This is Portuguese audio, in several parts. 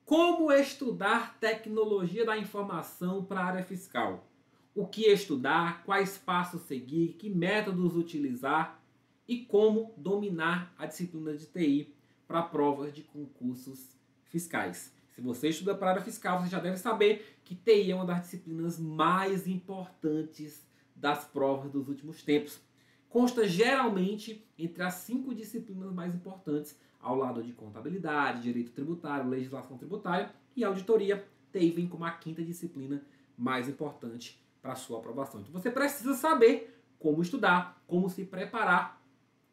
Como estudar tecnologia da informação para a área fiscal? O que estudar, quais passos seguir, que métodos utilizar e como dominar a disciplina de TI para provas de concursos fiscais. Se você estuda para a área fiscal, você já deve saber que TI é uma das disciplinas mais importantes das provas dos últimos tempos. Consta geralmente entre as 5 disciplinas mais importantes, ao lado de contabilidade, direito tributário, legislação tributária e auditoria. TI vem como a 5ª disciplina mais importante para a sua aprovação. Então você precisa saber como estudar, como se preparar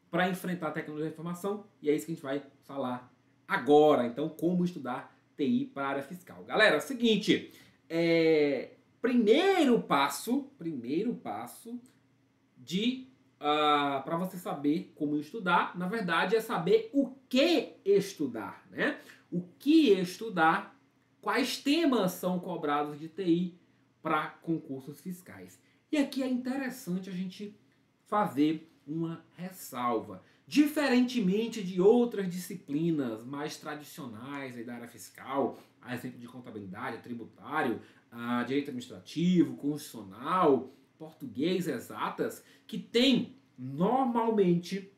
para enfrentar a tecnologia da informação, e é isso que a gente vai falar agora. Então, como estudar TI para a área fiscal. Galera, é o seguinte, primeiro passo de para você saber como estudar, na verdade, é saber o que estudar, né? O que estudar, quais temas são cobrados de TI para concursos fiscais. E aqui é interessante a gente fazer uma ressalva. Diferentemente de outras disciplinas mais tradicionais aí da área fiscal, a exemplo de contabilidade, tributário, direito administrativo, constitucional, português, exatas, que tem normalmente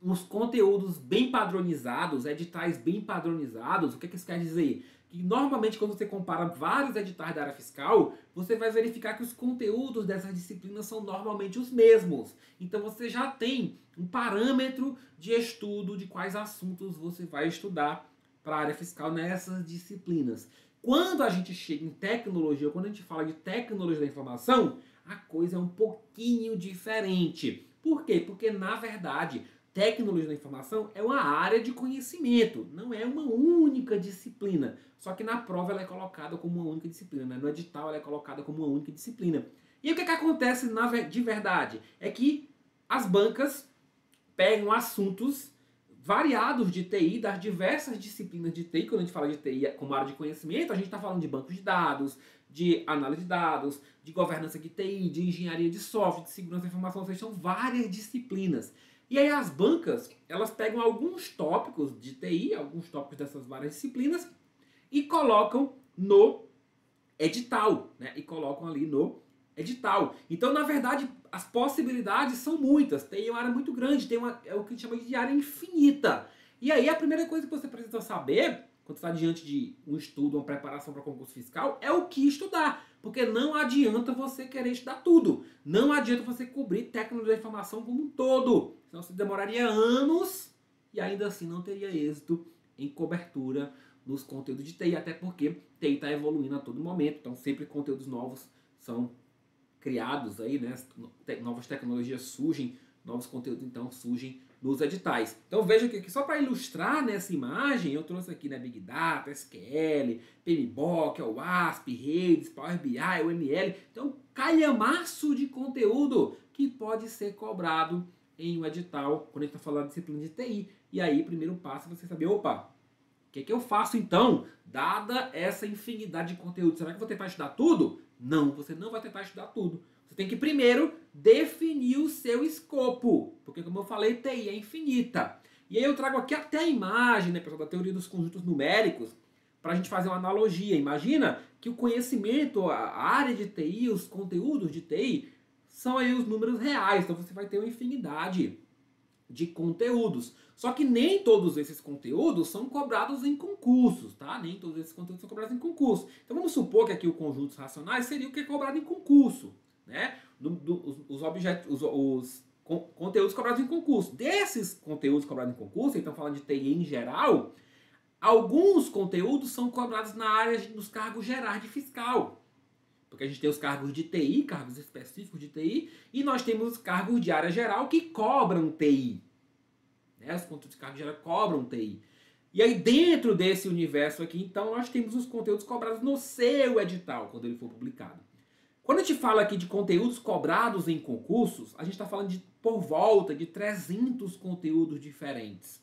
uns conteúdos bem padronizados, editais bem padronizados. O que isso quer dizer? Que normalmente quando você compara vários editais da área fiscal, você vai verificar que os conteúdos dessas disciplinas são normalmente os mesmos. Então você já tem um parâmetro de estudo de quais assuntos você vai estudar para a área fiscal nessas disciplinas. Quando a gente chega em tecnologia, quando a gente fala de tecnologia da informação, a coisa é um pouquinho diferente. Por quê? Porque, na verdade, tecnologia da informação é uma área de conhecimento, não é uma única disciplina. Só que na prova ela é colocada como uma única disciplina, né? No edital ela é colocada como uma única disciplina. E o que acontece de verdade? É que as bancas pegam assuntos variados de TI, das diversas disciplinas de TI. Quando a gente fala de TI como área de conhecimento, a gente está falando de bancos de dados, de análise de dados, de governança de TI, de engenharia de software, de segurança da informação, ou seja, são várias disciplinas. E aí as bancas, elas pegam alguns tópicos de TI, alguns tópicos dessas várias disciplinas, e colocam no edital, né? E colocam ali no edital. Então, na verdade, as possibilidades são muitas. Tem uma área muito grande, é o que a gente chama de área infinita. E aí a primeira coisa que você precisa saber, quando está diante de um estudo, uma preparação para concurso fiscal, é o que estudar. Porque não adianta você querer estudar tudo. Não adianta você cobrir tecnologia da informação como um todo. Senão você demoraria anos e ainda assim não teria êxito em cobertura nos conteúdos de TI, até porque TI está evoluindo a todo momento. Então sempre conteúdos novos são criados aí, né? Novas tecnologias surgem, novos conteúdos então surgem nos editais. Então veja que só para ilustrar nessa imagem, eu trouxe aqui, né, Big Data, SQL, PMBOK, OWASP, redes, Power BI, UML. Então, calhamaço de conteúdo que pode ser cobrado em um edital, quando a gente está falando de disciplina de TI. E aí, primeiro passo é você saber, opa, o que eu faço então, dada essa infinidade de conteúdo? Será que eu vou tentar estudar tudo? Não, você não vai tentar estudar tudo. Você tem que primeiro definir o seu escopo, porque como eu falei, TI é infinita. E aí eu trago aqui até a imagem, né, pessoal, da teoria dos conjuntos numéricos, para a gente fazer uma analogia. Imagina que o conhecimento, a área de TI, os conteúdos de TI, são aí os números reais. Então você vai ter uma infinidade de conteúdos. Só que nem todos esses conteúdos são cobrados em concursos, tá? Nem todos esses conteúdos são cobrados em concurso. Então vamos supor que aqui o conjuntos racionais seria o que é cobrado em concurso, né? Os conteúdos cobrados em concurso. Desses conteúdos cobrados em concurso, então falando de TI em geral, alguns conteúdos são cobrados na área dos cargos gerais de fiscal. Porque a gente tem os cargos de TI, cargos específicos de TI, e nós temos os cargos de área geral que cobram TI. Né? Os conteúdos de cargo geral cobram TI. E aí dentro desse universo aqui, então, nós temos os conteúdos cobrados no seu edital, quando ele for publicado. Quando a gente fala aqui de conteúdos cobrados em concursos, a gente está falando de por volta de 300 conteúdos diferentes.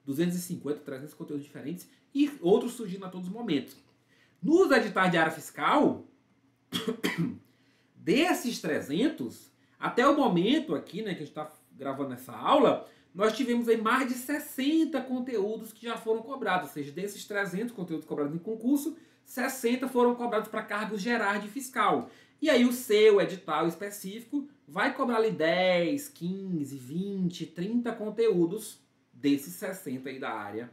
250, 300 conteúdos diferentes e outros surgindo a todos os momentos. Nos editais de área fiscal, desses 300, até o momento aqui, né, que a gente está gravando essa aula, nós tivemos aí mais de 60 conteúdos que já foram cobrados, ou seja, desses 300 conteúdos cobrados em concurso, 60 foram cobrados para cargos gerais de fiscal. E aí o seu edital específico vai cobrar ali 10, 15, 20, 30 conteúdos desses 60 aí da área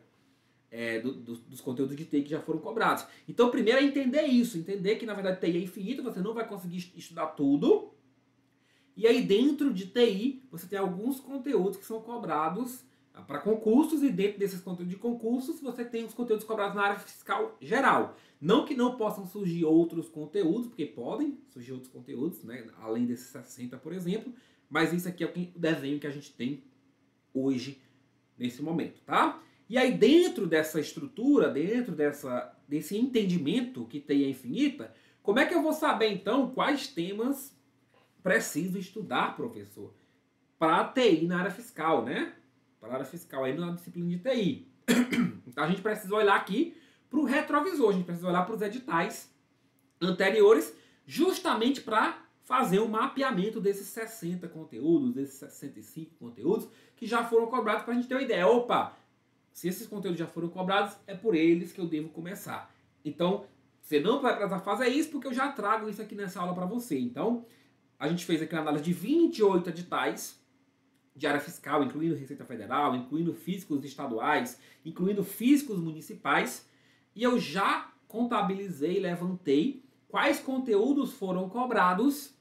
dos conteúdos de TI que já foram cobrados. Então, primeiro é entender isso, entender que na verdade TI é infinito, você não vai conseguir estudar tudo. E aí dentro de TI, você tem alguns conteúdos que são cobrados para concursos, e dentro desses conteúdos de concursos, você tem os conteúdos cobrados na área fiscal geral. Não que não possam surgir outros conteúdos, porque podem surgir outros conteúdos, né, além desses 60, por exemplo, mas isso aqui é o desenho que a gente tem hoje, nesse momento, tá? E aí dentro dessa estrutura, dentro desse entendimento que TI é infinita, como é que eu vou saber então quais temas preciso estudar, professor, para TI na área fiscal, né? Para a área fiscal aí na disciplina de TI. Então a gente precisa olhar aqui para o retrovisor, a gente precisa olhar para os editais anteriores, justamente para fazer um mapeamento desses 60 conteúdos, desses 65 conteúdos que já foram cobrados, para a gente ter uma ideia. Opa, se esses conteúdos já foram cobrados, é por eles que eu devo começar. Então, você não vai precisar fazer isso, porque eu já trago isso aqui nessa aula para você. Então, a gente fez aqui uma análise de 28 editais de área fiscal, incluindo Receita Federal, incluindo físicos estaduais, incluindo físicos municipais, e eu já contabilizei, levantei quais conteúdos foram cobrados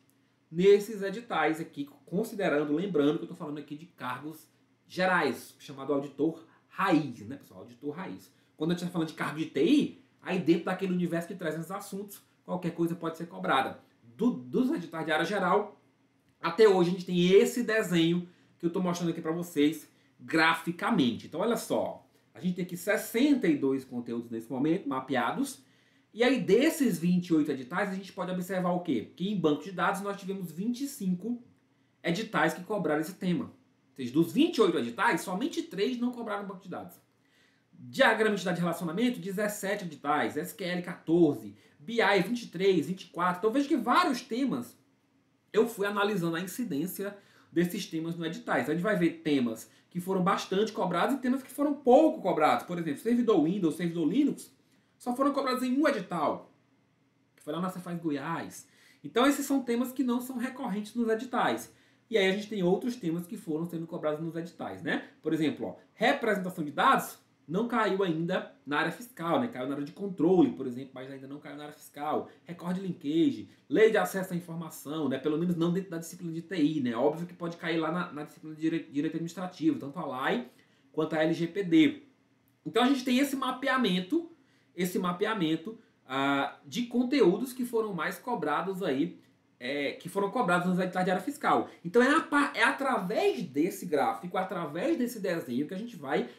nesses editais aqui, considerando, lembrando que eu estou falando aqui de cargos gerais, chamado auditor raiz, né, pessoal? Auditor raiz. Quando a gente está falando de cargo de TI, aí dentro daquele universo de 300 assuntos, qualquer coisa pode ser cobrada. Dos editais de área geral, até hoje a gente tem esse desenho que eu estou mostrando aqui para vocês graficamente. Então, olha só, a gente tem aqui 62 conteúdos nesse momento, mapeados, e aí desses 28 editais a gente pode observar o quê? Que em banco de dados nós tivemos 25 editais que cobraram esse tema. Ou seja, dos 28 editais, somente 3 não cobraram banco de dados. Diagrama de relacionamento, 17 editais, SQL 14, BI 23, 24. Então veja que vários temas eu fui analisando a incidência desses temas no editais. A gente vai ver temas que foram bastante cobrados e temas que foram pouco cobrados. Por exemplo, servidor Windows, servidor Linux, só foram cobrados em um edital, que foi lá na Cefaz Goiás. Então esses são temas que não são recorrentes nos editais. E aí a gente tem outros temas que foram sendo cobrados nos editais, né? Por exemplo, ó, representação de dados não caiu ainda na área fiscal, né? Caiu na área de controle, por exemplo, mas ainda não caiu na área fiscal. Recorde de linkage, lei de acesso à informação, né? Pelo menos não dentro da disciplina de TI, né? Óbvio que pode cair lá na disciplina de direito administrativo, tanto a LAI quanto a LGPD. Então a gente tem esse mapeamento de conteúdos que foram mais cobrados aí, que foram cobrados nos editais de área fiscal. Então é através desse gráfico, através desse desenho que a gente vai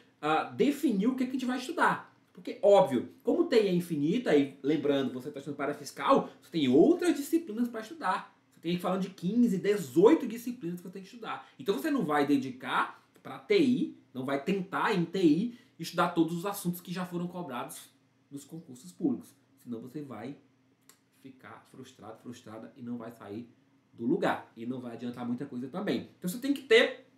definir o que a gente vai estudar. Porque, óbvio, como TI é infinita, e lembrando, você está estudando para a área fiscal, você tem outras disciplinas para estudar. Você tem falando de 15, 18 disciplinas que você tem que estudar. Então você não vai dedicar para TI, não vai tentar em TI estudar todos os assuntos que já foram cobrados nos concursos públicos. Senão você vai ficar frustrado, frustrada e não vai sair do lugar. E não vai adiantar muita coisa também. Então você tem que ter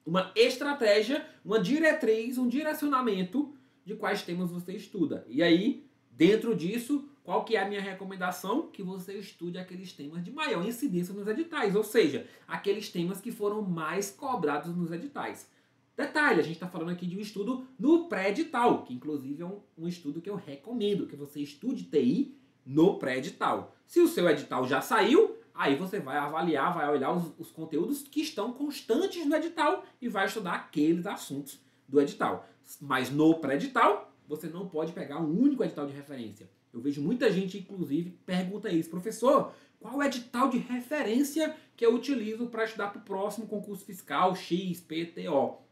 uma estratégia, uma diretriz, um direcionamento de quais temas você estuda. E aí, dentro disso, qual que é a minha recomendação? Que você estude aqueles temas de maior incidência nos editais. Ou seja, aqueles temas que foram mais cobrados nos editais. Detalhe, a gente está falando aqui de um estudo no pré-edital, que inclusive é um estudo que eu recomendo, que você estude TI no pré-edital. Se o seu edital já saiu, aí você vai avaliar, vai olhar os conteúdos que estão constantes no edital e vai estudar aqueles assuntos do edital. Mas no pré-edital, você não pode pegar um único edital de referência. Eu vejo muita gente, inclusive, pergunta isso. Professor, qual é o edital de referência que eu utilizo para estudar para o próximo concurso fiscal XPTO?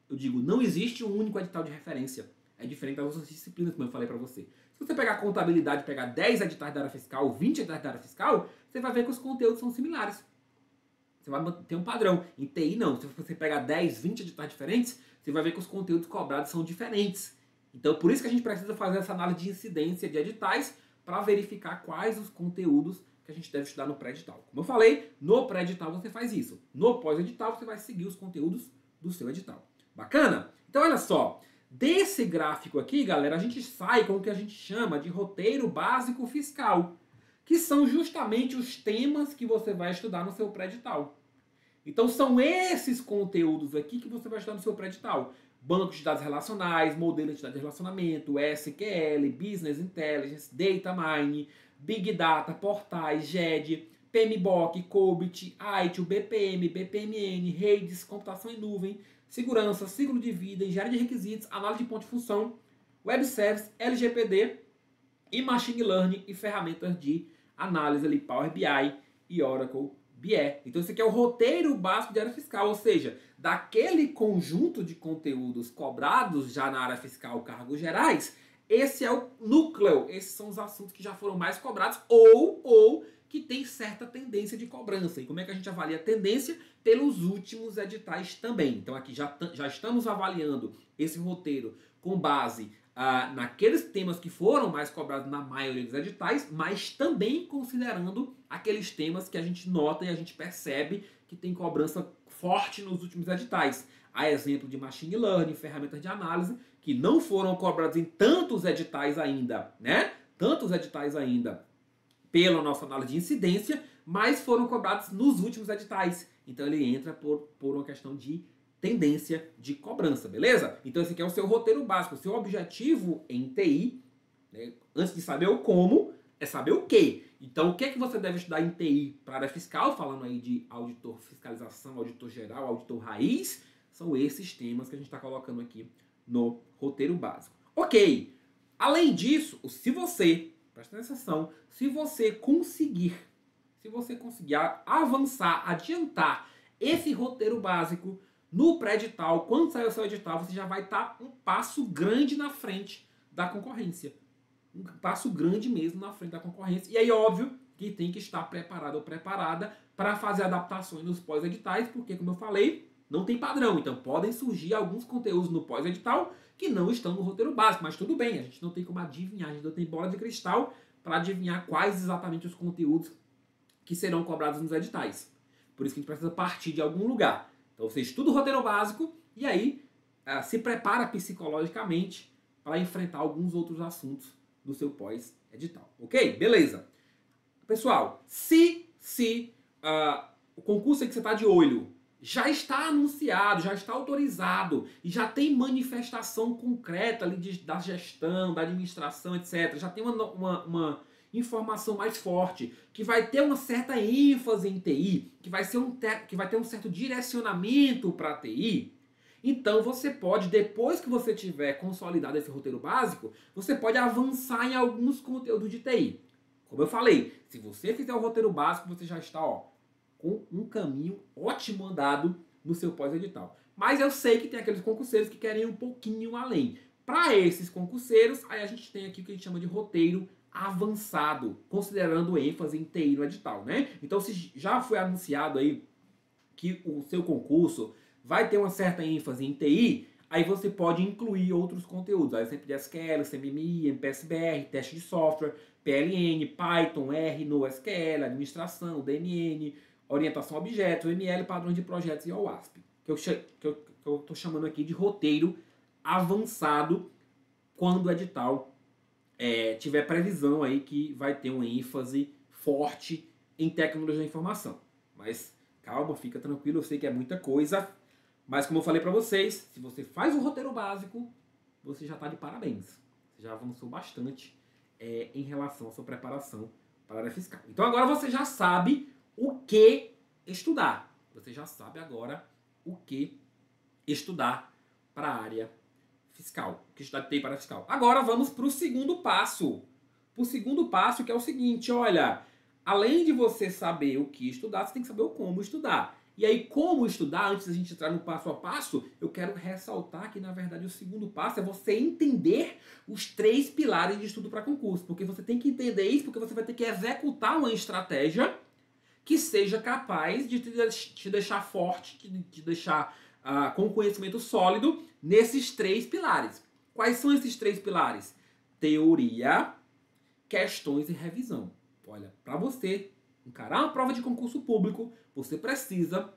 Eu digo, não existe um único edital de referência. É diferente das outras disciplinas, como eu falei para você. Se você pegar contabilidade, pegar 10 editais da área fiscal, 20 editais da área fiscal, você vai ver que os conteúdos são similares. Você vai ter um padrão. Em TI, não. Se você pegar 10, 20 editais diferentes, você vai ver que os conteúdos cobrados são diferentes. Então, por isso que a gente precisa fazer essa análise de incidência de editais para verificar quais os conteúdos que a gente deve estudar no pré-edital. Como eu falei, no pré-edital você faz isso. No pós-edital você vai seguir os conteúdos do seu edital. Bacana? Então, olha só. Desse gráfico aqui, galera, a gente sai com o que a gente chama de roteiro básico fiscal, que são justamente os temas que você vai estudar no seu pré-edital. Então, são esses conteúdos aqui que você vai estudar no seu pré-edital. Bancos de dados relacionais, modelos de dados de relacionamento, SQL, Business Intelligence, Data Mining, Big Data, portais, GED, PMBOK, COBIT, ITIL, BPM, BPMN, redes, computação em nuvem, segurança, ciclo de vida, engenharia de requisitos, análise de ponto de função, web service, LGPD e machine learning e ferramentas de análise ali, Power BI e Oracle BI. Então esse aqui é o roteiro básico de área fiscal, ou seja, daquele conjunto de conteúdos cobrados já na área fiscal, cargos gerais, esse é o núcleo, esses são os assuntos que já foram mais cobrados ou que tem certa tendência de cobrança. E como é que a gente avalia a tendência? Pelos últimos editais também. Então aqui já estamos avaliando esse roteiro com base naqueles temas que foram mais cobrados na maioria dos editais, mas também considerando aqueles temas que a gente nota e a gente percebe que tem cobrança forte nos últimos editais. A exemplo de machine learning, ferramentas de análise, que não foram cobrados em tantos editais ainda, né? Tantos editais ainda pela nossa análise de incidência, mas foram cobrados nos últimos editais. Então ele entra por uma questão de tendência de cobrança, beleza? Então esse aqui é o seu roteiro básico. O seu objetivo em TI, né, antes de saber o como, é saber o que. Então o que é que você deve estudar em TI para a área fiscal, falando aí de auditor fiscalização, auditor geral, auditor raiz, são esses temas que a gente está colocando aqui no roteiro básico. Ok, além disso, se você, presta atenção, se você conseguir avançar, adiantar esse roteiro básico no pré-edital, quando sair o seu edital, você já vai estar um passo grande na frente da concorrência. Um passo grande mesmo na frente da concorrência. E aí, óbvio, que tem que estar preparado ou preparada para fazer adaptações nos pós-editais, porque, como eu falei, não tem padrão. Então, podem surgir alguns conteúdos no pós-edital que não estão no roteiro básico, mas tudo bem, a gente não tem como adivinhar, a gente não tem bola de cristal para adivinhar quais exatamente os conteúdos que serão cobrados nos editais. Por isso que a gente precisa partir de algum lugar. Então você estuda o roteiro básico e aí se prepara psicologicamente para enfrentar alguns outros assuntos do seu pós-edital. Ok? Beleza. Pessoal, se o concurso que você está de olho já está anunciado, já está autorizado e já tem manifestação concreta ali da gestão, da administração, etc. Já tem uma informação mais forte, que vai ter uma certa ênfase em TI, que vai ter um certo direcionamento para a TI, então você pode, depois que você tiver consolidado esse roteiro básico, você pode avançar em alguns conteúdos de TI. Como eu falei, se você fizer o roteiro básico, você já está com um caminho ótimo andado no seu pós-edital. Mas eu sei que tem aqueles concurseiros que querem ir um pouquinho além. Para esses concurseiros, aí a gente tem aqui o que a gente chama de roteiro avançado, considerando ênfase em TI no edital, né? Então, se já foi anunciado aí que o seu concurso vai ter uma certa ênfase em TI, aí você pode incluir outros conteúdos, aí sempre de SQL, CMMI, MPSBR, teste de software, PLN, Python, R, NoSQL, administração, DNN, orientação a objetos, ML, padrões de projetos e OWASP, que eu estou chamando aqui de roteiro avançado quando o edital tiver previsão aí que vai ter uma ênfase forte em tecnologia da informação. Mas calma, fica tranquilo, eu sei que é muita coisa, mas como eu falei para vocês, se você faz o roteiro básico, você já está de parabéns. Você já avançou bastante em relação à sua preparação para a área fiscal. Então agora você já sabe o que estudar. Você já sabe agora o que estudar para a área fiscal, que estudar TI para a área fiscal. Agora vamos para o segundo passo. O segundo passo, que é o seguinte, olha, além de você saber o que estudar, você tem que saber o como estudar. E aí, como estudar, antes da gente entrar no passo a passo, eu quero ressaltar que, na verdade, o segundo passo é você entender os 3 pilares de estudo para concurso. Porque você tem que entender isso, porque você vai ter que executar uma estratégia que seja capaz de te deixar forte, de te deixar com conhecimento sólido nesses 3 pilares. Quais são esses 3 pilares? Teoria, questões e revisão. Olha, para você encarar uma prova de concurso público, você precisa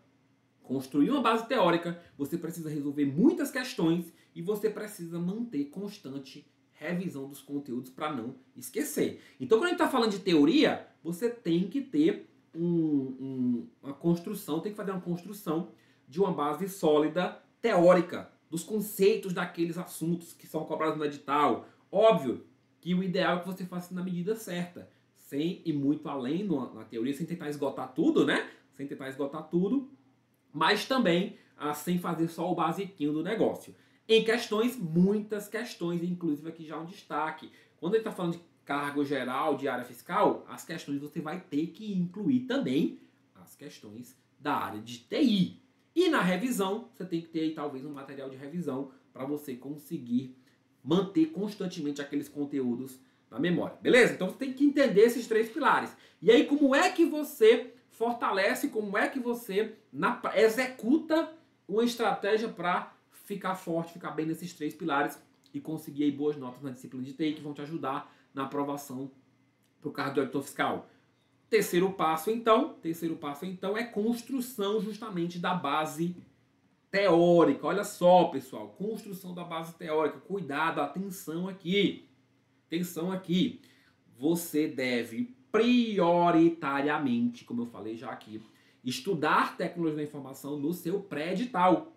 construir uma base teórica, você precisa resolver muitas questões e você precisa manter constante revisão dos conteúdos para não esquecer. Então, quando a gente está falando de teoria, você tem que ter uma construção, tem que fazer uma construção de uma base sólida teórica, dos conceitos daqueles assuntos que são cobrados no edital. Óbvio que o ideal é que você faça na medida certa, sem ir muito além na teoria, sem tentar esgotar tudo, né? Sem tentar esgotar tudo, mas também sem fazer só o basiquinho do negócio. Em questões, muitas questões, inclusive aqui já um destaque. Quando a gente está falando de cargo geral, de área fiscal, as questões você vai ter que incluir também as questões da área de TI. E na revisão, você tem que ter aí, talvez um material de revisão para você conseguir manter constantemente aqueles conteúdos na memória. Beleza? Então você tem que entender esses 3 pilares. E aí, como é que você fortalece, como é que você executa uma estratégia para ficar forte, ficar bem nesses 3 pilares e conseguir aí boas notas na disciplina de TI que vão te ajudar na aprovação para o cargo de auditor fiscal. Terceiro passo, então, é construção justamente da base teórica. Olha só, pessoal, construção da base teórica. Cuidado, atenção aqui. Atenção aqui. Você deve prioritariamente, como eu falei já aqui, estudar tecnologia da informação no seu pré-edital,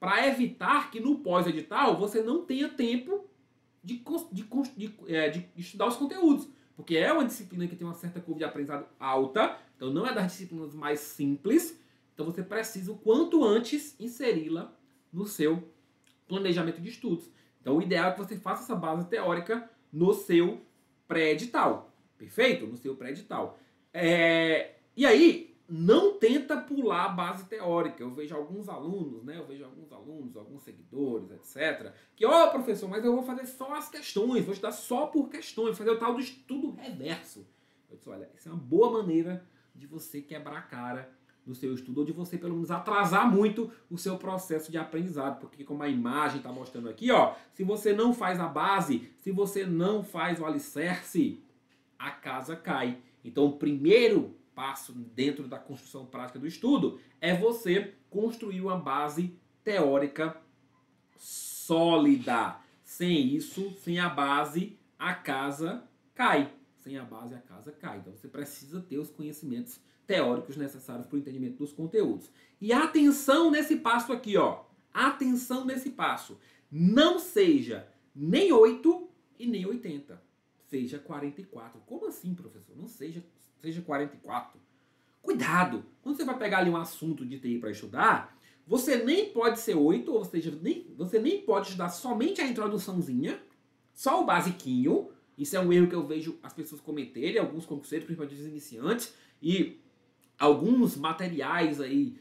para evitar que no pós-edital você não tenha tempo de estudar os conteúdos. Porque é uma disciplina que tem uma certa curva de aprendizado alta, então não é das disciplinas mais simples, então você precisa o quanto antes inseri-la no seu planejamento de estudos. Então o ideal é que você faça essa base teórica no seu pré-edital. Perfeito? No seu pré-edital. E aí, não tenta pular a base teórica. Eu vejo alguns alunos, alguns seguidores, etc. Que, professor, mas eu vou fazer só as questões, vou estudar só por questões, fazer o tal do estudo reverso. Eu disse, olha, isso é uma boa maneira de você quebrar a cara no seu estudo, ou de você, pelo menos, atrasar muito o seu processo de aprendizado. Porque, como a imagem está mostrando aqui, se você não faz a base, se você não faz o alicerce, a casa cai. Então, o primeiro passo dentro da construção prática do estudo é você construir uma base teórica sólida. Sem isso, sem a base, a casa cai. Sem a base, a casa cai. Então, você precisa ter os conhecimentos teóricos necessários para o entendimento dos conteúdos. E atenção nesse passo aqui, Atenção nesse passo. Não seja nem 8 e nem 80. Seja 44. Como assim, professor? Não seja 44. Cuidado! Quando você vai pegar ali um assunto de TI para estudar, você nem pode ser 8, ou seja, você nem pode estudar somente a introduçãozinha, só o basiquinho. Isso é um erro que eu vejo as pessoas cometerem, alguns concurseiros, principalmente os iniciantes, e alguns materiais aí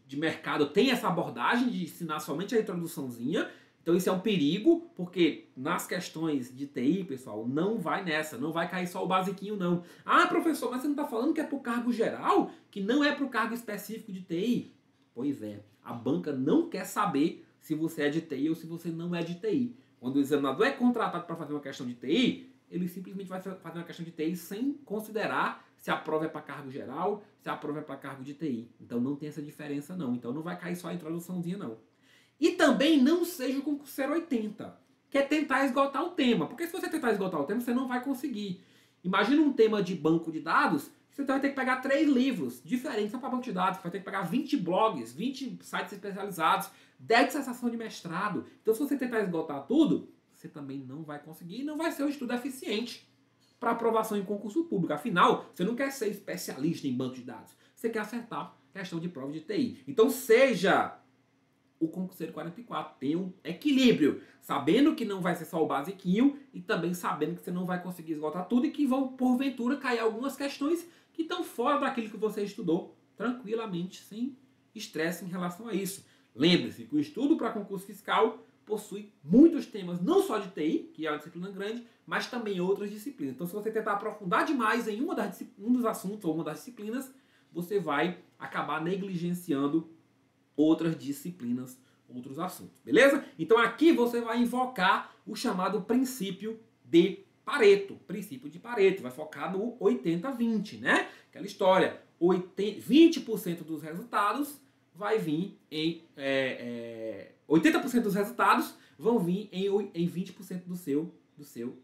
de mercado têm essa abordagem de ensinar somente a introduçãozinha. Então isso é um perigo, porque nas questões de TI, pessoal, não vai nessa, não vai cair só o basiquinho, não. Ah, professor, mas você não está falando que é para o cargo geral, que não é para o cargo específico de TI? Pois é, a banca não quer saber se você é de TI ou se você não é de TI. Quando o examinador é contratado para fazer uma questão de TI, ele simplesmente vai fazer uma questão de TI sem considerar se a prova é para cargo geral, se a prova é para cargo de TI. Então não tem essa diferença, não. Então não vai cair só a introduçãozinha, não. E também não seja o concurseiro 80, que é tentar esgotar o tema. Porque se você tentar esgotar o tema, você não vai conseguir. Imagina um tema de banco de dados, você vai ter que pegar 3 livros diferentes só para banco de dados. Você vai ter que pegar 20 blogs, 20 sites especializados, 10 dissertações de mestrado. Então, se você tentar esgotar tudo, você também não vai conseguir e não vai ser um estudo eficiente para aprovação em concurso público. Afinal, você não quer ser especialista em banco de dados. Você quer acertar questão de prova de TI. Então, seja o concurseiro 44. Tem um equilíbrio, sabendo que não vai ser só o basiquinho e também sabendo que você não vai conseguir esgotar tudo e que vão, porventura, cair algumas questões que estão fora daquilo que você estudou tranquilamente, sem estresse em relação a isso. Lembre-se que o estudo para concurso fiscal possui muitos temas, não só de TI, que é uma disciplina grande, mas também outras disciplinas. Então, se você tentar aprofundar demais em um dos assuntos ou uma das disciplinas, você vai acabar negligenciando outras disciplinas, outros assuntos, beleza? Então aqui você vai invocar o chamado princípio de Pareto, princípio de Pareto, vai focar no 80-20, né? Aquela história, 20% dos resultados vai vir em... 80% dos resultados vão vir em 20% do seu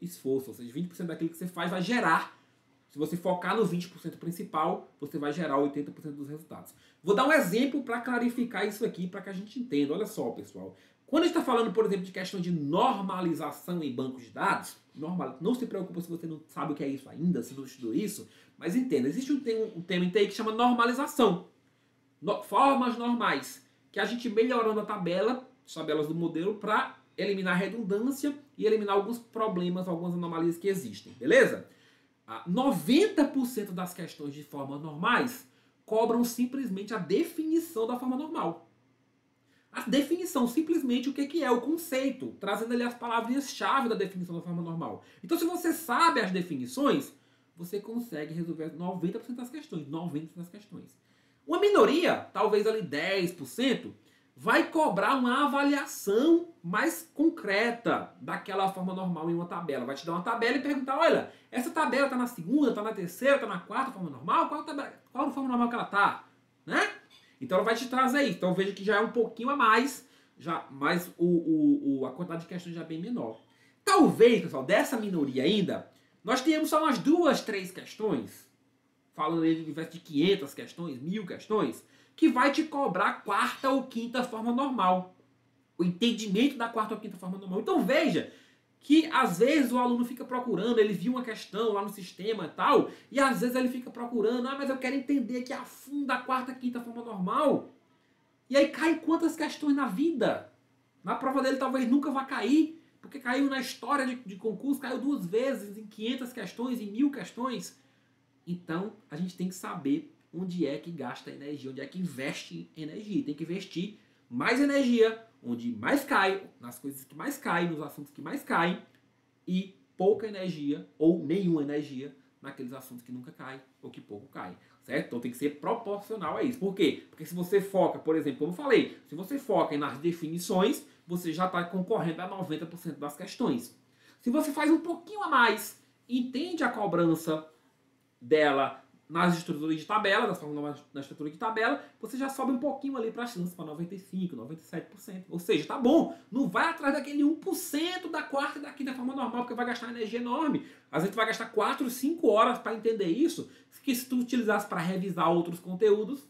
esforço, ou seja, 20% daquilo que você faz vai gerar. Se você focar no 20% principal, você vai gerar 80% dos resultados. Vou dar um exemplo para clarificar isso aqui, para que a gente entenda. Olha só, pessoal. Quando a gente está falando, por exemplo, de questão de normalização em bancos de dados, não se preocupe se você não sabe o que é isso ainda, se não estudou isso, mas entenda, existe um tema em TI que chama normalização. Formas normais, que a gente melhorando a tabela, as tabelas do modelo, para eliminar a redundância e eliminar alguns problemas, algumas anomalias que existem, beleza? 90% das questões de formas normais cobram simplesmente a definição da forma normal. A definição, simplesmente o que é o conceito, trazendo ali as palavrinhas-chave da definição da forma normal. Então, se você sabe as definições, você consegue resolver 90% das questões. 90% das questões. Uma minoria, talvez ali 10%, vai cobrar uma avaliação mais concreta daquela forma normal em uma tabela. Vai te dar uma tabela e perguntar, olha, essa tabela está na segunda, está na terceira, está na quarta forma normal? Qual forma normal que ela está? Né? Então ela vai te trazer isso. Então veja que já é um pouquinho a mais, mas a quantidade de questões já é bem menor. Talvez, pessoal, dessa minoria ainda, nós tenhamos só umas 2, 3 questões, falando aí de invés de 500 questões, 1000 questões, que vai te cobrar a quarta ou quinta forma normal. O entendimento da quarta ou quinta forma normal. Então veja que às vezes o aluno fica procurando, ele viu uma questão lá no sistema e tal, e às vezes ele fica procurando, mas eu quero entender que a fundo a quarta, quinta forma normal. E aí cai quantas questões na vida? Na prova dele talvez nunca vá cair, porque caiu na história de concurso, caiu 2 vezes, em 500 questões, em 1000 questões. Então a gente tem que saber onde é que gasta energia, onde é que investe energia. Tem que investir mais energia onde mais cai, nas coisas que mais caem, nos assuntos que mais caem, e pouca energia ou nenhuma energia naqueles assuntos que nunca caem ou que pouco caem, certo? Então tem que ser proporcional a isso. Por quê? Porque se você foca, por exemplo, como eu falei, se você foca nas definições, você já está concorrendo a 90% das questões. Se você faz um pouquinho a mais, entende a cobrança dela nas estruturas de tabela, na estrutura de tabela, você já sobe um pouquinho ali para a chance, para 95%, 97%. Ou seja, tá bom, não vai atrás daquele 1% da quarta e da quinta forma normal, porque vai gastar energia enorme. Às vezes tu vai gastar 4, 5 horas para entender isso, que se tu utilizasse para revisar outros conteúdos,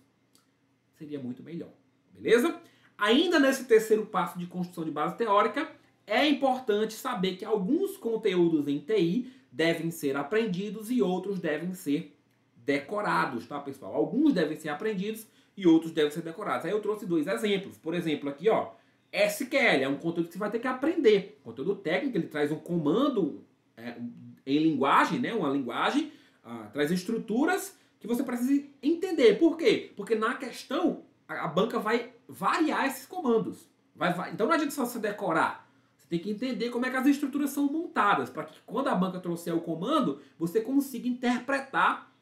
seria muito melhor. Beleza? Ainda nesse terceiro passo de construção de base teórica, é importante saber que alguns conteúdos em TI devem ser aprendidos e outros devem ser decorados, tá, pessoal? Alguns devem ser aprendidos e outros devem ser decorados. Aí eu trouxe 2 exemplos. Por exemplo, aqui, ó, SQL é um conteúdo que você vai ter que aprender. Conteúdo técnico, ele traz um comando em linguagem, né? Uma linguagem, traz estruturas que você precisa entender. Por quê? Porque na questão, a banca vai variar esses comandos. Então não adianta só você decorar. Você tem que entender como é que as estruturas são montadas, para que quando a banca trouxer o comando, você consiga interpretar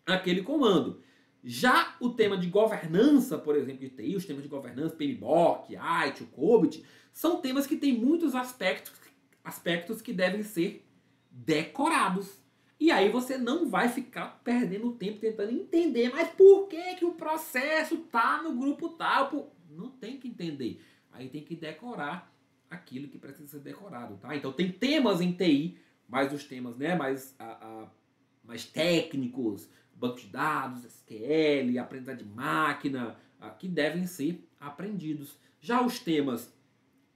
aquele comando. Já o tema de governança, por exemplo, de TI, os temas de governança, PMBOK, IT, o COBIT, são temas que têm muitos aspectos que devem ser decorados. E aí você não vai ficar perdendo tempo tentando entender, mas por que o processo tá no grupo tal? Não tem que entender. Aí tem que decorar aquilo que precisa ser decorado, tá? Então tem temas em TI, mas os temas, né, mais técnicos, banco de dados, SQL, aprendizagem de máquina, que devem ser aprendidos. Já os temas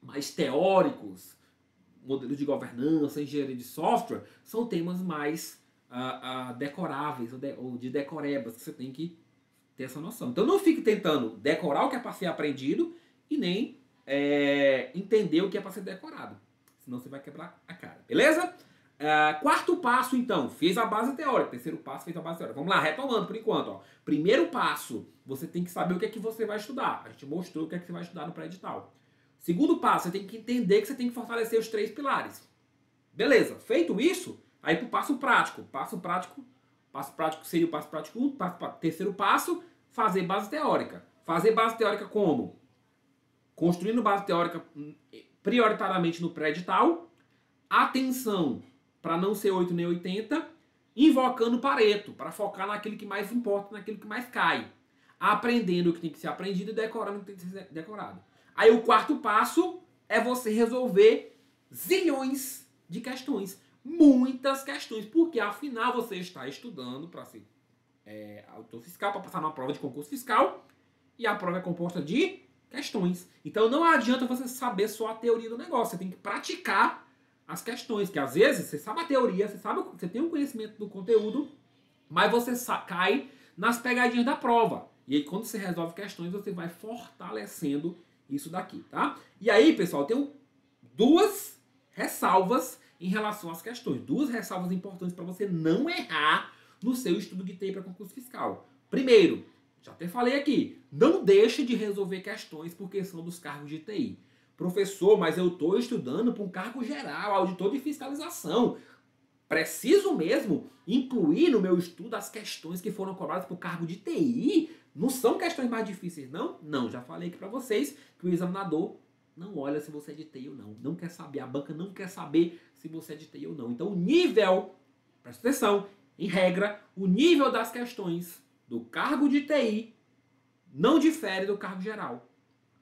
mais teóricos, modelos de governança, engenharia de software, são temas mais decoráveis ou de decorebas, que você tem que ter essa noção. Então não fique tentando decorar o que é para ser aprendido e nem entender o que é para ser decorado. Senão você vai quebrar a cara. Beleza? Quarto passo, então, fez a base teórica. Terceiro passo, fez a base teórica. Vamos lá, retomando por enquanto. Ó. Primeiro passo, você tem que saber o que é que você vai estudar. A gente mostrou o que é que você vai estudar no pré-edital. Segundo passo, você tem que entender que você tem que fortalecer os 3 pilares. Beleza, feito isso, aí pro passo prático. Passo prático seria o passo prático 1. Terceiro passo, fazer base teórica. Fazer base teórica como? Construindo base teórica prioritariamente no pré-edital. Atenção para não ser 8 nem 80, invocando Pareto, para focar naquilo que mais importa, naquilo que mais cai. Aprendendo o que tem que ser aprendido e decorando o que tem que ser decorado. Aí o quarto passo é você resolver zilhões de questões. Muitas questões, porque afinal você está estudando para ser auditor fiscal, para passar numa prova de concurso fiscal, e a prova é composta de questões. Então não adianta você saber só a teoria do negócio, você tem que praticar as questões, que às vezes você sabe a teoria, você tem um conhecimento do conteúdo, mas você cai nas pegadinhas da prova. E aí quando você resolve questões, você vai fortalecendo isso daqui, tá? E aí, pessoal, eu tenho duas ressalvas em relação às questões. Duas ressalvas importantes para você não errar no seu estudo de TI para concurso fiscal. Primeiro, já até falei aqui, não deixe de resolver questões por questão dos cargos de TI. Professor, mas eu estou estudando para um cargo geral, auditor de fiscalização. Preciso mesmo incluir no meu estudo as questões que foram cobradas para o cargo de TI? Não são questões mais difíceis, não? Não, já falei aqui para vocês que o examinador não olha se você é de TI ou não. Não quer saber, a banca não quer saber se você é de TI ou não. Então o nível, presta atenção, em regra, o nível das questões do cargo de TI não difere do cargo geral.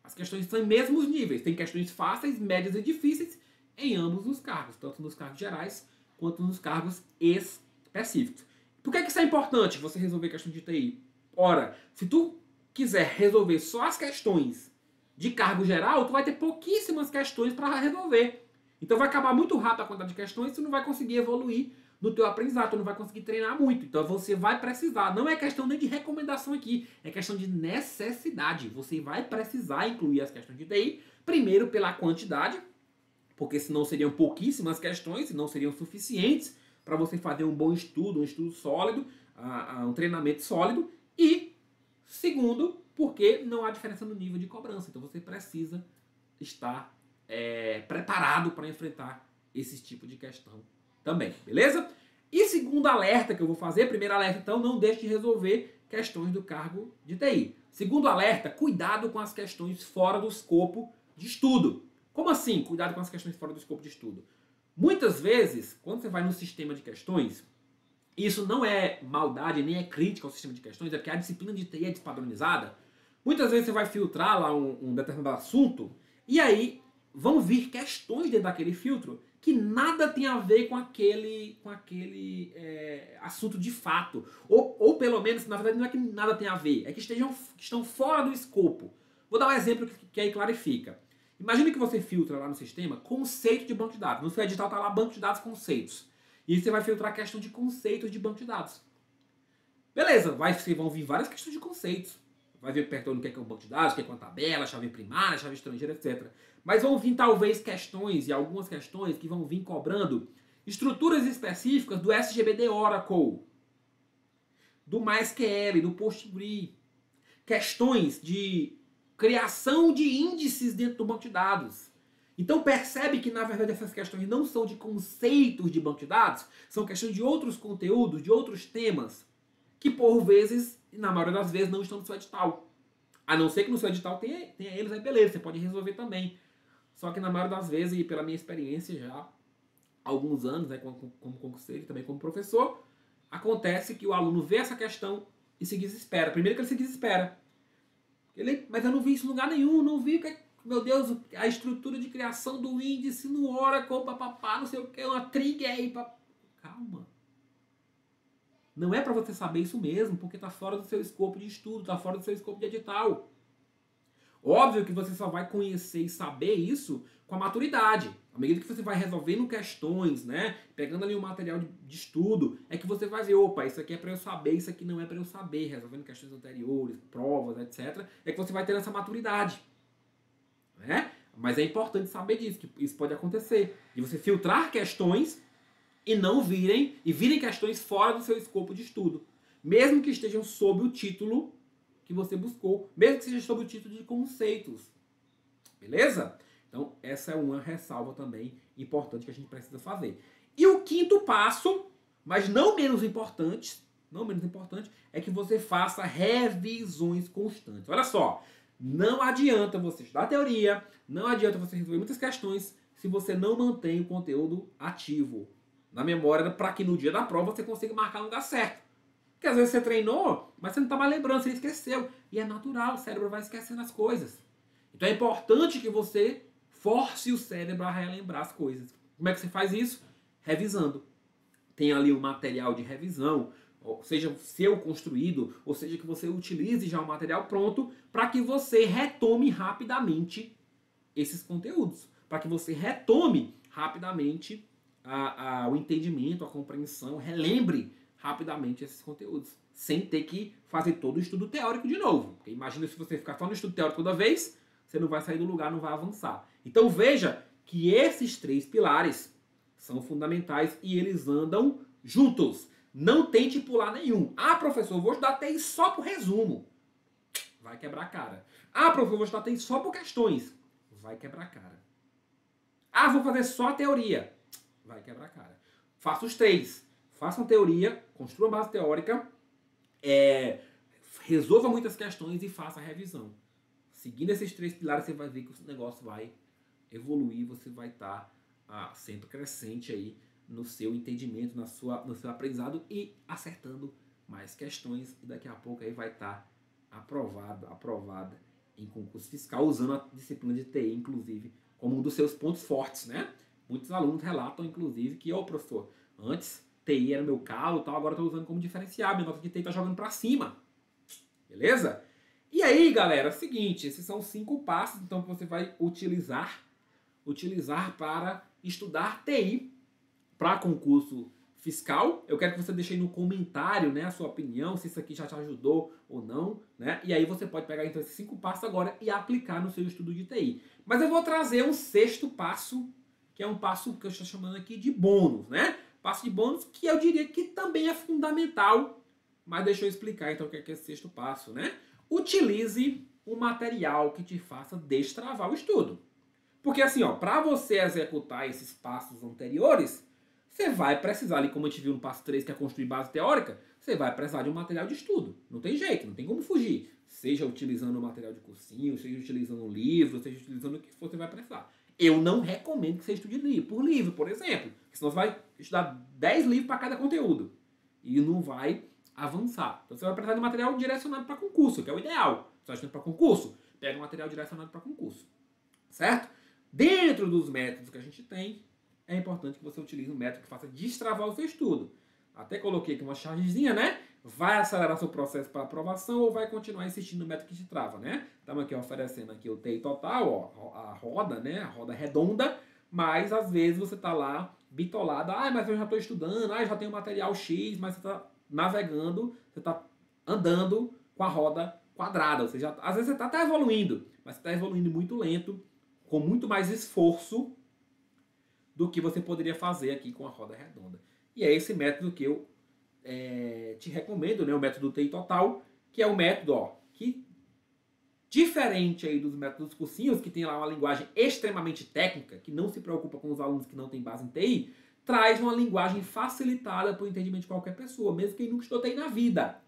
As questões são em mesmos níveis. Tem questões fáceis, médias e difíceis em ambos os cargos, tanto nos cargos gerais quanto nos cargos específicos. Por que isso é importante, você resolver questão de TI? Ora, se tu quiser resolver só as questões de cargo geral, tu vai ter pouquíssimas questões para resolver. Então vai acabar muito rápido a quantidade de questões e tu não vai conseguir evoluir no teu aprendizado, tu não vai conseguir treinar muito. Então você vai precisar, não é questão nem de recomendação aqui, é questão de necessidade. Você vai precisar incluir as questões de TI, primeiro pela quantidade, porque senão seriam pouquíssimas questões, não seriam suficientes para você fazer um bom estudo, um estudo sólido, um treinamento sólido. E, segundo, porque não há diferença no nível de cobrança. Então você precisa estar preparado para enfrentar esse tipo de questão também, beleza? E segundo alerta que eu vou fazer, primeiro alerta então, não deixe de resolver questões do cargo de TI. Segundo alerta, cuidado com as questões fora do escopo de estudo. Como assim, cuidado com as questões fora do escopo de estudo? Muitas vezes, quando você vai no sistema de questões, isso não é maldade, nem é crítica ao sistema de questões, é porque a disciplina de TI é despadronizada. Muitas vezes você vai filtrar lá um determinado assunto, e aí vão vir questões dentro daquele filtro que nada tem a ver com aquele assunto de fato. Ou pelo menos, na verdade, não é que nada tem a ver, é que estão fora do escopo. Vou dar um exemplo que aí clarifica. Imagina que você filtra lá no sistema conceito de banco de dados. No seu edital está lá banco de dados conceitos. E você vai filtrar a questão de conceitos de banco de dados. Beleza, vão vir várias questões de conceitos. Vai ver perguntando o que é um banco de dados, o que é uma tabela, chave primária, chave estrangeira, etc. Mas vão vir talvez questões, e algumas questões que vão vir cobrando estruturas específicas do SGBD Oracle, do MySQL, do PostgreSQL. Questões de criação de índices dentro do banco de dados. Então percebe que, na verdade, essas questões não são de conceitos de banco de dados, são questões de outros conteúdos, de outros temas, que por vezes, na maioria das vezes, não estão no seu edital. A não ser que no seu edital tenha eles, aí beleza, você pode resolver também. Só que na maioria das vezes, e pela minha experiência já há alguns anos, né, como concurseiro e também como professor, acontece que o aluno vê essa questão e se desespera. Primeiro que ele se desespera. Mas eu não vi isso em lugar nenhum, não vi, meu Deus, a estrutura de criação do índice no Oracle, papapá, não sei o que, uma trigger aí, calma. Não é para você saber isso mesmo, porque está fora do seu escopo de estudo, está fora do seu escopo de edital. Óbvio que você só vai conhecer e saber isso com a maturidade. À medida que você vai resolvendo questões, né, pegando ali um material de estudo, é que você vai ver, opa, isso aqui é para eu saber, isso aqui não é para eu saber, resolvendo questões anteriores, provas, etc. É que você vai ter essa maturidade. Né? Mas é importante saber disso, que isso pode acontecer. De você filtrar questões e não virem questões fora do seu escopo de estudo. Mesmo que estejam sob o título que você buscou. Mesmo que seja sob o título de conceitos. Beleza? Então, essa é uma ressalva também importante que a gente precisa fazer. E o quinto passo, mas não menos importante, é que você faça revisões constantes. Olha só, não adianta você estudar teoria, não adianta você resolver muitas questões se você não mantém o conteúdo ativo. na memória para que no dia da prova você consiga marcar no lugar certo. Porque às vezes você treinou, mas você não está mais lembrando, você esqueceu. E é natural, o cérebro vai esquecendo as coisas. Então é importante que você force o cérebro a relembrar as coisas. Como é que você faz isso? Revisando. Tem ali um material de revisão, ou seja, seu construído, ou seja, que você utilize já o material pronto para que você retome rapidamente esses conteúdos. Para que você retome rapidamente o entendimento, a compreensão, relembre rapidamente esses conteúdos, sem ter que fazer todo o estudo teórico de novo. Porque imagina se você ficar só no estudo teórico toda vez, você não vai sair do lugar, não vai avançar. Então veja que esses 3 pilares são fundamentais e eles andam juntos. Não tente pular nenhum. Ah, professor, eu vou estudar TI só por resumo. Vai quebrar a cara. Ah, professor, eu vou estudar TI só por questões. Vai quebrar a cara. Ah, vou fazer só a teoria. Vai quebrar a cara. Faça os 3. Faça uma teoria, construa uma base teórica, resolva muitas questões e faça a revisão. Seguindo esses 3 pilares, você vai ver que o negócio vai evoluir, você vai estar sempre crescente aí no seu entendimento, no seu aprendizado e acertando mais questões. E daqui a pouco aí vai estar aprovada em concurso fiscal, usando a disciplina de TI, inclusive, como um dos seus pontos fortes, né? Muitos alunos relatam, inclusive, que, professor, antes TI era meu calo, tal, agora estou usando como diferencial, minha nota de TI está jogando para cima. Beleza? E aí, galera, é o seguinte, esses são 5 passos, então, que você vai utilizar para estudar TI para concurso fiscal. Eu quero que você deixe aí no comentário, né, a sua opinião, se isso aqui já te ajudou ou não, né? E aí você pode pegar então esses 5 passos agora e aplicar no seu estudo de TI. Mas eu vou trazer um 6º passo, que é um passo que eu estou chamando aqui de bônus, né? Passo de bônus que eu diria que também é fundamental, mas deixa eu explicar então o que é esse 6º passo, né? Utilize um material que te faça destravar o estudo. Porque assim, para você executar esses passos anteriores, você vai precisar, ali como a gente viu no passo 3, que é construir base teórica, você vai precisar de um material de estudo. Não tem jeito, não tem como fugir. Seja utilizando um material de cursinho, seja utilizando um livro, seja utilizando o que for, você vai precisar. Eu não recomendo que você estude por livro, por exemplo. Senão você vai estudar 10 livros para cada conteúdo. E não vai avançar. Então você vai precisar de material direcionado para concurso, que é o ideal. Você está estudando para concurso? Pega um material direcionado para concurso. Certo? Dentro dos métodos que a gente tem, é importante que você utilize um método que faça destravar o seu estudo. Até coloquei aqui uma chargezinha, né? Vai acelerar seu processo para aprovação ou vai continuar insistindo no método que te trava, né? Estamos aqui oferecendo aqui o TI total, a roda, né? A roda redonda, mas às vezes você está lá bitolado. Mas eu já estou estudando, já tenho material X, mas você está navegando, você está andando com a roda quadrada. Ou seja, às vezes você está até evoluindo, mas você está evoluindo muito lento, com muito mais esforço do que você poderia fazer aqui com a roda redonda. E é esse método que eu te recomendo, né? O método TI Total, que é um método que, diferente aí dos métodos cursinhos, que tem lá uma linguagem extremamente técnica, que não se preocupa com os alunos que não têm base em TI, traz uma linguagem facilitada para o entendimento de qualquer pessoa, mesmo quem nunca estudou TI na vida.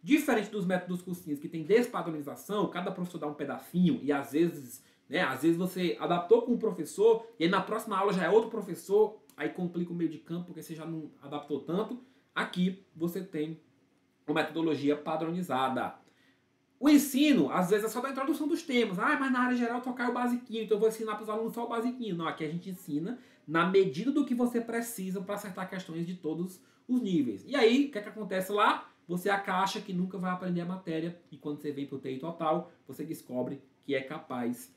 Diferente dos métodos cursinhos, que tem despadronização, cada professor dá um pedacinho e às vezes você adaptou com um professor e aí na próxima aula já é outro professor, aí complica o meio de campo porque você já não adaptou tanto. Aqui você tem uma metodologia padronizada. O ensino, às vezes, é só da introdução dos temas. Mas na área geral tocar o basiquinho, então eu vou ensinar para os alunos só o basiquinho. Não, aqui a gente ensina na medida do que você precisa para acertar questões de todos os níveis. E aí, o que é que acontece lá? Você acha que nunca vai aprender a matéria e quando você vem para o TI Total, você descobre que é capaz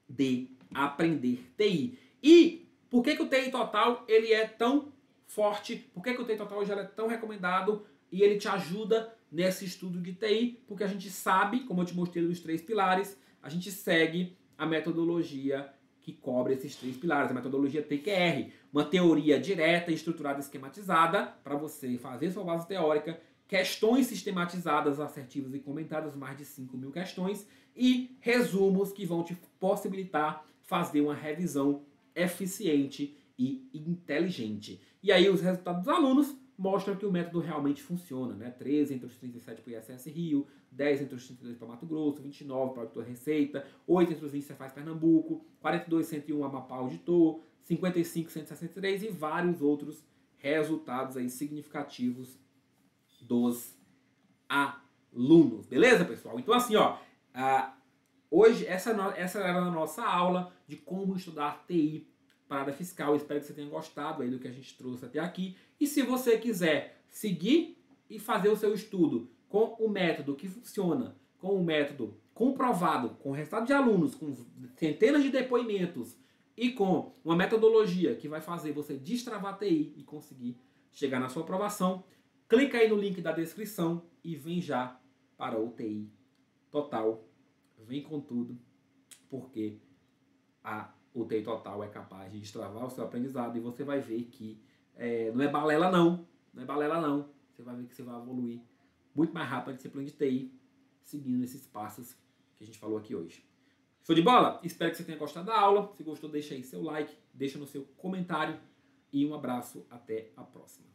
de aprender TI. E por que o TI Total ele é tão forte? Por que o TI Total já é tão recomendado e ele te ajuda nesse estudo de TI? Porque a gente sabe, como eu te mostrei nos 3 pilares, a gente segue a metodologia que cobre esses 3 pilares, a metodologia TQR, uma teoria direta, estruturada e esquematizada para você fazer sua base teórica, questões sistematizadas, assertivas e comentadas, mais de 5.000 questões, e resumos que vão te possibilitar fazer uma revisão eficiente e inteligente. E aí os resultados dos alunos mostram que o método realmente funciona, né? 13 entre os 37 para o ISS Rio, 10 entre os 32 para Mato Grosso, 29 para o Auditor Receita, 8 entre os 20 Cefaz Pernambuco, 42 101 Amapá Auditor, 55 163 e vários outros resultados aí significativos dos alunos. Beleza, pessoal? Então assim, ó, hoje essa era a nossa aula de como estudar TI para a área fiscal. Espero que você tenha gostado aí do que a gente trouxe até aqui. E se você quiser seguir e fazer o seu estudo com o método que funciona, com o método comprovado, com resultado de alunos, com centenas de depoimentos e com uma metodologia que vai fazer você destravar a TI e conseguir chegar na sua aprovação, clica aí no link da descrição e vem já para o TI Total. Vem com tudo, porque o TI Total é capaz de destravar o seu aprendizado e você vai ver que não é balela não. Não é balela não. Você vai ver que você vai evoluir muito mais rápido a disciplina de TI seguindo esses passos que a gente falou aqui hoje. Show de bola? Espero que você tenha gostado da aula. Se gostou, deixa aí seu like, deixa no seu comentário e um abraço. Até a próxima.